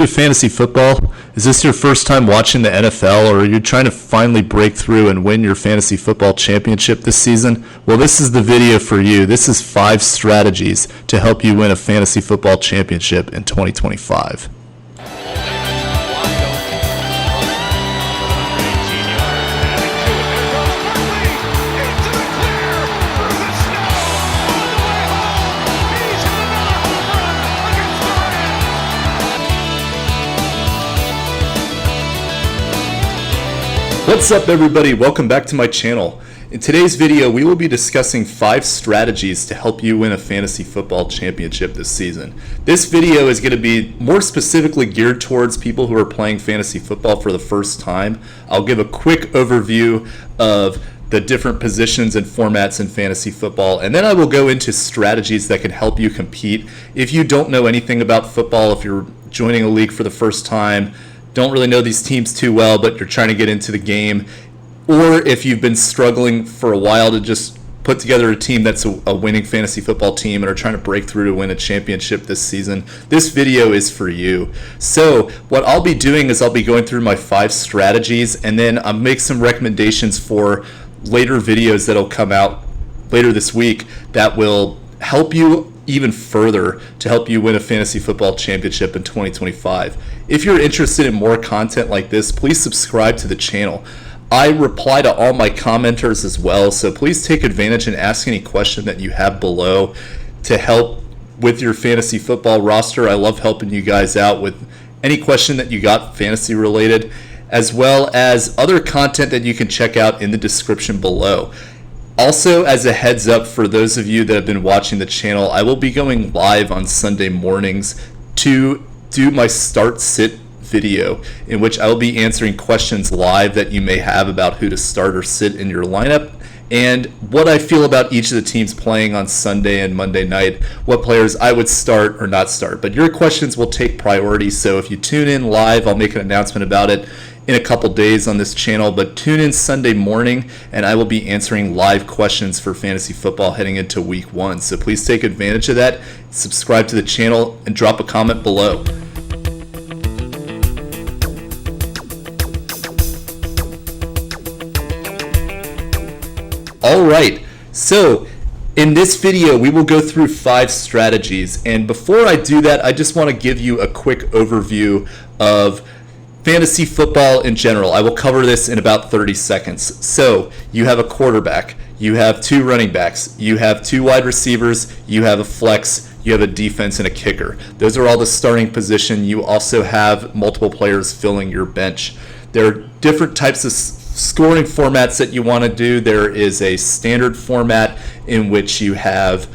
to fantasy football? Is this your first time watching the NFL, or are you trying to finally break through and win your fantasy football championship this season? Well, this is the video for you. This is 5 strategies to help you win a fantasy football championship in 2025. What's up, everybody? Welcome back to my channel. In today's video, we will be discussing 5 strategies to help you win a fantasy football championship this season. This video is going to be more specifically geared towards people who are playing fantasy football for the first time. I'll give a quick overview of the different positions and formats in fantasy football, and then I will go into strategies that can help you compete. If you don't know anything about football, if you're joining a league for the first time, don't really know these teams too well, but you're trying to get into the game, or if you've been struggling for a while to just put together a team that's a winning fantasy football team and are trying to break through to win a championship this season, this video is for you. So what I'll be doing is I'll be going through my 5 strategies, and then I'll make some recommendations for later videos that'll come out later this week that will help you even further to help you win a fantasy football championship in 2025. If you're interested in more content like this, please subscribe to the channel. I reply to all my commenters as well, so please take advantage and ask any question that you have below to help with your fantasy football roster. I love helping you guys out with any question that you got fantasy related, as well as other content that you can check out in the description below. Also, as a heads up for those of you that have been watching the channel, I will be going live on Sunday mornings to do my start-sit video, in which I will be answering questions live that you may have about who to start or sit in your lineup, and what I feel about each of the teams playing on Sunday and Monday night, what players I would start or not start. But your questions will take priority, so if you tune in live, I'll make an announcement about it in a couple days on this channel, but tune in Sunday morning and I will be answering live questions for fantasy football heading into week 1. So please take advantage of that, subscribe to the channel, and drop a comment below. Alright, so in this video we will go through 5 strategies, and before I do that, I just want to give you a quick overview of fantasy football in general. I will cover this in about 30 seconds. So you have a quarterback, you have 2 running backs, you have 2 wide receivers, you have a flex, you have a defense, and a kicker. Those are all the starting position. You also have multiple players filling your bench. There are different types of scoring formats that you want to do. There is a standard format in which you have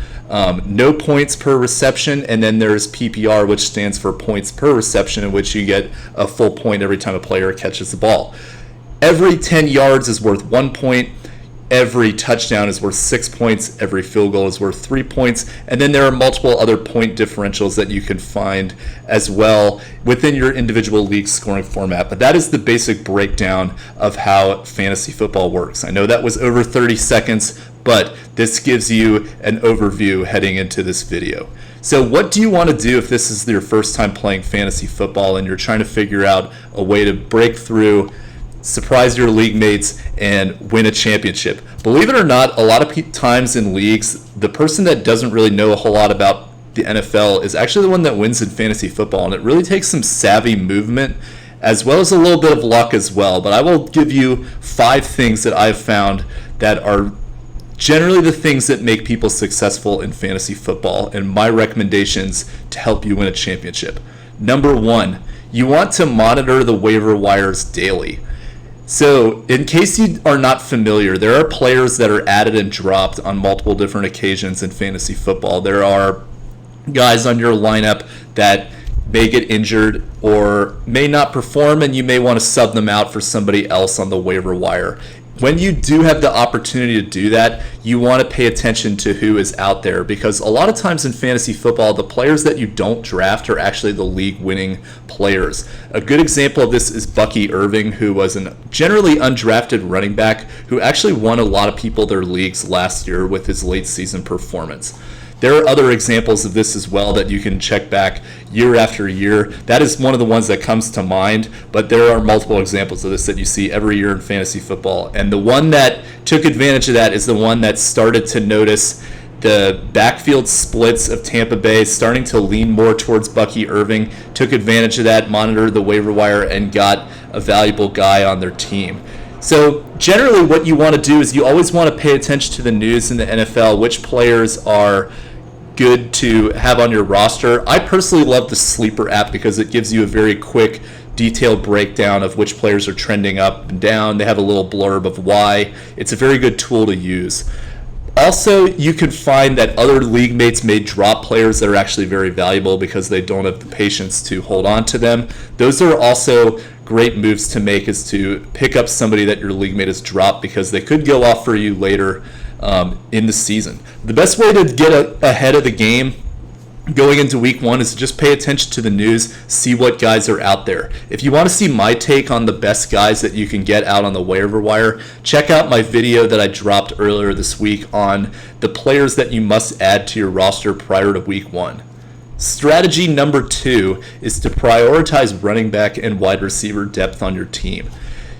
no points per reception, and then there's PPR, which stands for points per reception, in which you get a full point every time a player catches the ball. Every 10 yards is worth 1 point, every touchdown is worth 6 points, every field goal is worth 3 points, and then there are multiple other point differentials that you can find as well within your individual league scoring format. But that is the basic breakdown of how fantasy football works. I know that was over 30 seconds, but this gives you an overview heading into this video. So what do you want to do if this is your first time playing fantasy football and you're trying to figure out a way to break through, surprise your league mates, and win a championship? Believe it or not, a lot of times in leagues, the person that doesn't really know a whole lot about the NFL is actually the one that wins in fantasy football, and it really takes some savvy movement as well as a little bit of luck as well. But I will give you 5 things that I've found that are generally the things that make people successful in fantasy football, and my recommendations to help you win a championship. Number 1, you want to monitor the waiver wires daily. So in case you are not familiar, there are players that are added and dropped on multiple different occasions in fantasy football. There are guys on your lineup that may get injured or may not perform, and you may want to sub them out for somebody else on the waiver wire. When you do have the opportunity to do that, you want to pay attention to who is out there, because a lot of times in fantasy football, the players that you don't draft are actually the league-winning players. A good example of this is Bucky Irving, who was a generally undrafted running back who actually won a lot of people their leagues last year with his late season performance. There are other examples of this as well that you can check back year after year. That is one of the ones that comes to mind, but there are multiple examples of this that you see every year in fantasy football. And the one that took advantage of that is the one that started to notice the backfield splits of Tampa Bay starting to lean more towards Bucky Irving, took advantage of that, monitored the waiver wire, and got a valuable guy on their team. So generally what you want to do is you always want to pay attention to the news in the NFL, which players are good to have on your roster. I personally love the Sleeper app because it gives you a very quick, detailed breakdown of which players are trending up and down. They have a little blurb of why. It's a very good tool to use. Also, you can find that other league mates may drop players that are actually very valuable because they don't have the patience to hold on to them. Those are also great moves to make, is to pick up somebody that your league mate has dropped because they could go off for you later in the season. The best way to get ahead of the game going into week 1 is to just pay attention to the news, see what guys are out there. If you want to see my take on the best guys that you can get out on the waiver wire, check out my video that I dropped earlier this week on the players that you must add to your roster prior to week 1. Strategy number 2 is to prioritize running back and wide receiver depth on your team.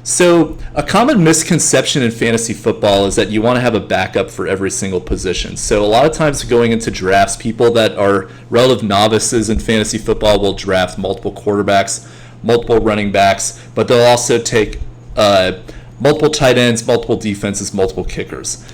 So a common misconception in fantasy football is that you want to have a backup for every single position. So a lot of times going into drafts, people that are relative novices in fantasy football will draft multiple quarterbacks, multiple running backs, but they'll also take multiple tight ends, multiple defenses, multiple kickers.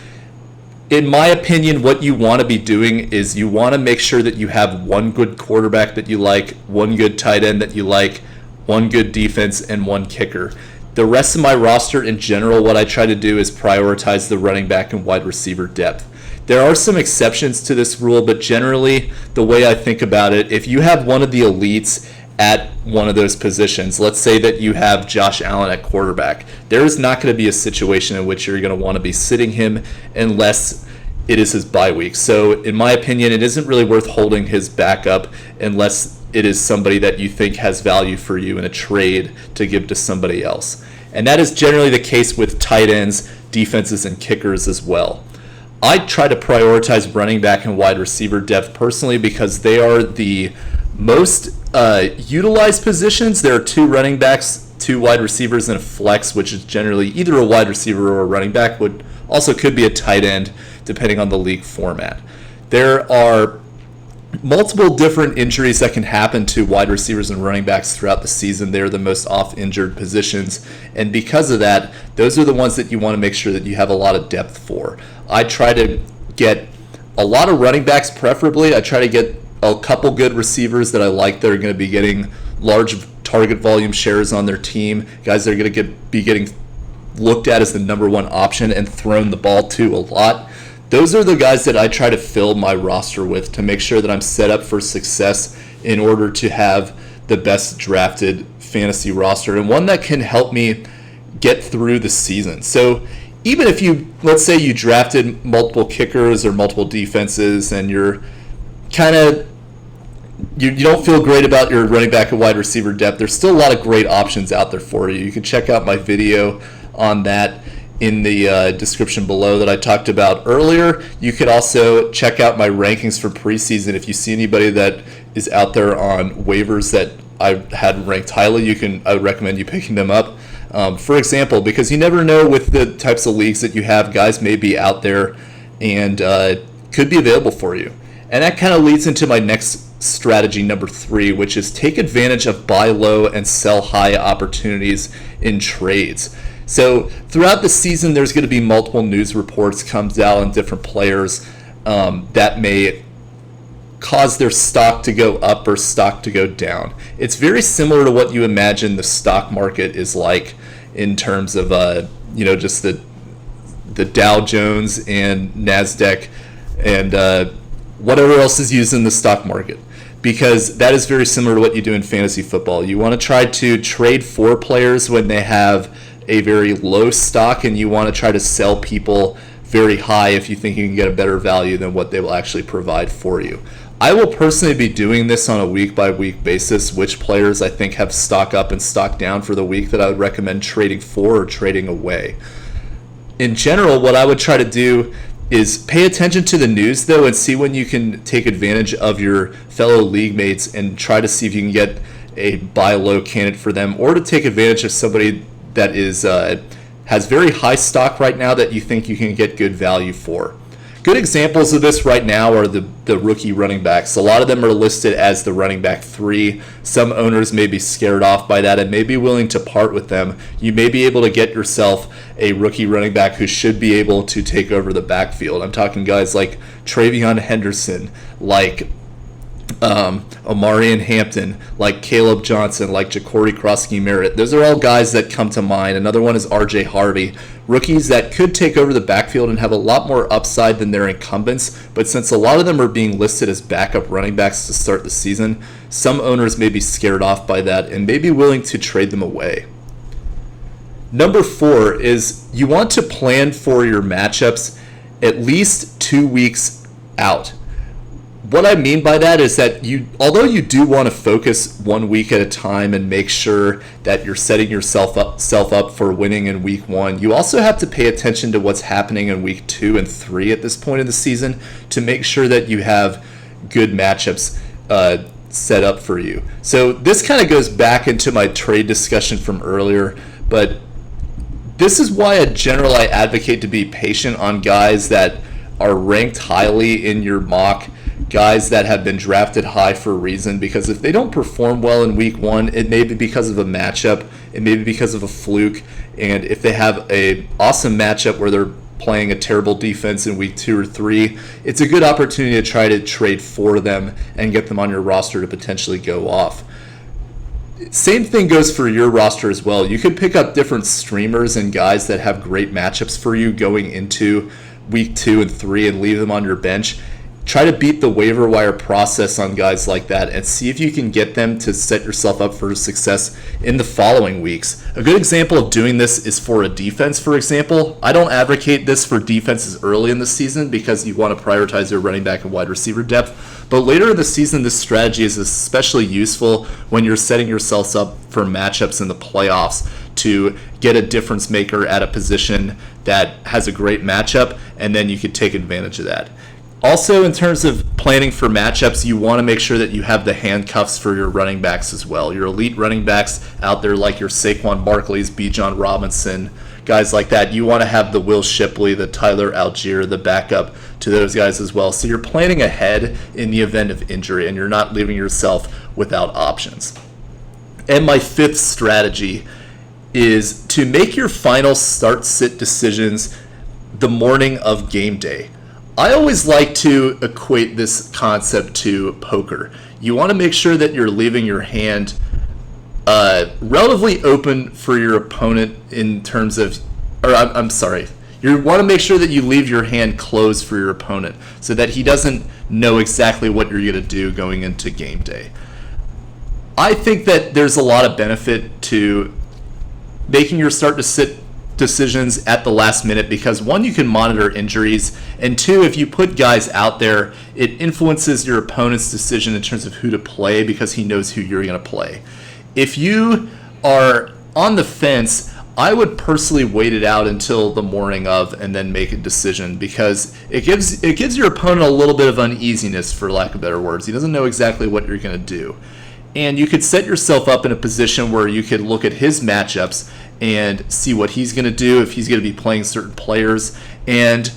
In my opinion, what you want to be doing is you want to make sure that you have one good quarterback that you like, one good tight end that you like, one good defense, and one kicker. The rest of my roster in general, what I try to do is prioritize the running back and wide receiver depth. There are some exceptions to this rule, but generally, the way I think about it, if you have one of the elites at one of those positions, let's say that you have Josh Allen at quarterback, there is not going to be a situation in which you're going to want to be sitting him unless it is his bye week. So in my opinion, it isn't really worth holding his backup unless it is somebody that you think has value for you in a trade to give to somebody else. And that is generally the case with tight ends, defenses, and kickers as well. I try to prioritize running back and wide receiver depth personally because they are the most utilized positions. There are 2 running backs, 2 wide receivers, and a flex, which is generally either a wide receiver or a running back. Would also could be a tight end, depending on the league format. There are multiple different injuries that can happen to wide receivers and running backs throughout the season. They're the most oft-injured positions, and because of that, those are the ones that you want to make sure that you have a lot of depth for. I try to get a lot of running backs, preferably. I try to get a couple good receivers that I like that are going to be getting large target volume shares on their team, guys that are going to be getting looked at as the number 1 option and thrown the ball to a lot. Those are the guys that I try to fill my roster with to make sure that I'm set up for success in order to have the best drafted fantasy roster and one that can help me get through the season. So even if let's say you drafted multiple kickers or multiple defenses and you're kind of, you don't feel great about your running back and wide receiver depth, there's still a lot of great options out there for you. You can check out my video on that in the description below that I talked about earlier. You could also check out my rankings for preseason. If you see anybody that is out there on waivers that I had ranked highly, I would recommend you picking them up. For example, because you never know with the types of leagues that you have, guys may be out there and could be available for you. And that kind of leads into my next strategy, number 3, which is take advantage of buy low and sell high opportunities in trades. So throughout the season, there's going to be multiple news reports comes out on different players that may cause their stock to go up or stock to go down. It's very similar to what you imagine the stock market is like in terms of just the Dow Jones and NASDAQ and whatever else is used in the stock market, because that is very similar to what you do in fantasy football. You want to try to trade for players when they have a very low stock, and you want to try to sell people very high if you think you can get a better value than what they will actually provide for you. I will personally be doing this on a week-by-week basis, which players I think have stock up and stock down for the week that I would recommend trading for or trading away. In general, what I would try to do is pay attention to the news, though, and see when you can take advantage of your fellow league mates and try to see if you can get a buy low candidate for them, or to take advantage of somebody that is has very high stock right now that you think you can get good value for. Good examples of this right now are the rookie running backs. A lot of them are listed as the running back 3. Some owners may be scared off by that and may be willing to part with them. You may be able to get yourself a rookie running back who should be able to take over the backfield. I'm talking guys like Travion Henderson, like Omarion Hampton, like Caleb Johnson, like Ja'Cory Krosky-Merritt. Those are all guys that come to mind. Another one is RJ Harvey. Rookies that could take over the backfield and have a lot more upside than their incumbents, but since a lot of them are being listed as backup running backs to start the season, some owners may be scared off by that and may be willing to trade them away. Number 4 is you want to plan for your matchups at least 2 weeks out. What I mean by that is that although you do want to focus 1 week at a time and make sure that you're setting yourself up for winning in week 1, you also have to pay attention to what's happening in week 2 and 3 at this point in the season to make sure that you have good matchups set up for you. So this kind of goes back into my trade discussion from earlier, but this is why in general I advocate to be patient on guys that are ranked highly in your mock, guys that have been drafted high for a reason, because if they don't perform well in week 1, it may be because of a matchup, it may be because of a fluke, and if they have a awesome matchup where they're playing a terrible defense in week 2 or 3, it's a good opportunity to try to trade for them and get them on your roster to potentially go off. Same thing goes for your roster as well. You could pick up different streamers and guys that have great matchups for you going into week 2 and 3 and leave them on your bench. Try to beat the waiver wire process on guys like that and see if you can get them to set yourself up for success in the following weeks. A good example of doing this is for a defense, for example. I don't advocate this for defenses early in the season because you want to prioritize your running back and wide receiver depth. But later in the season, this strategy is especially useful when you're setting yourselves up for matchups in the playoffs to get a difference maker at a position that has a great matchup, and then you could take advantage of that. Also, in terms of planning for matchups, you want to make sure that you have the handcuffs for your running backs as well. Your elite running backs out there like your Saquon Barkley's, Bijan Robinson, guys like that. You want to have the Will Shipley, the Tyler Algier, the backup to those guys as well. So you're planning ahead in the event of injury and you're not leaving yourself without options. And my 5th strategy is to make your final start-sit decisions the morning of game day. I always like to equate this concept to poker. You want to make sure that you're leaving your hand relatively open for your opponent in terms of, I'm sorry. You want to make sure that you leave your hand closed for your opponent so that he doesn't know exactly what you're going to do going into game day. I think that there's a lot of benefit to making your start to sit decisions at the last minute because 1, you can monitor injuries, and 2, if you put guys out there, it influences your opponent's decision in terms of who to play because he knows who you're going to play. If you are on the fence, I would personally wait it out until the morning of and then make a decision because it gives your opponent a little bit of uneasiness, for lack of better words. He doesn't know exactly what you're going to do. And you could set yourself up in a position where you could look at his matchups and see what he's going to do, if he's going to be playing certain players, and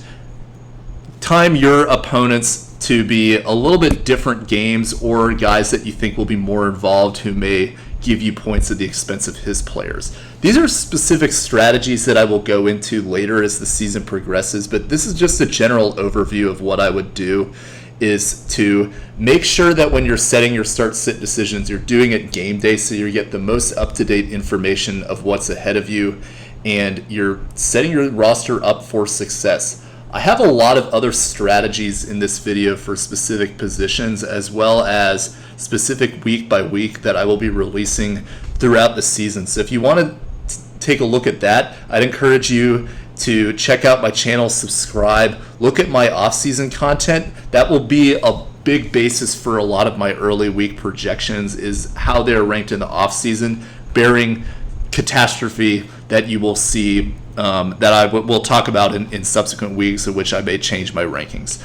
time your opponents to be a little bit different games or guys that you think will be more involved who may give you points at the expense of his players. These are specific strategies that I will go into later as the season progresses, but this is just a general overview of what I would do, is to make sure that when you're setting your start-sit decisions, you're doing it game day so you get the most up-to-date information of what's ahead of you and you're setting your roster up for success. I have a lot of other strategies in this video for specific positions as well as specific week by week that I will be releasing throughout the season. So if you want to take a look at that, I'd encourage you to check out my channel, subscribe, look at my off-season content. That will be a big basis for a lot of my early week projections, is how they're ranked in the off-season, bearing catastrophe that you will see that we'll talk about in subsequent weeks, in which I may change my rankings.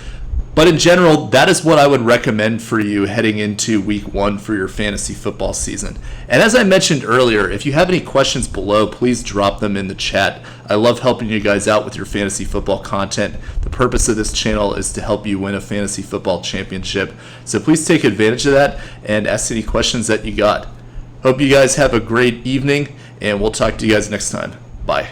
But in general, that is what I would recommend for you heading into week 1 for your fantasy football season. And as I mentioned earlier, if you have any questions below, please drop them in the chat. I love helping you guys out with your fantasy football content. The purpose of this channel is to help you win a fantasy football championship. So please take advantage of that and ask any questions that you got. Hope you guys have a great evening, and we'll talk to you guys next time. Bye.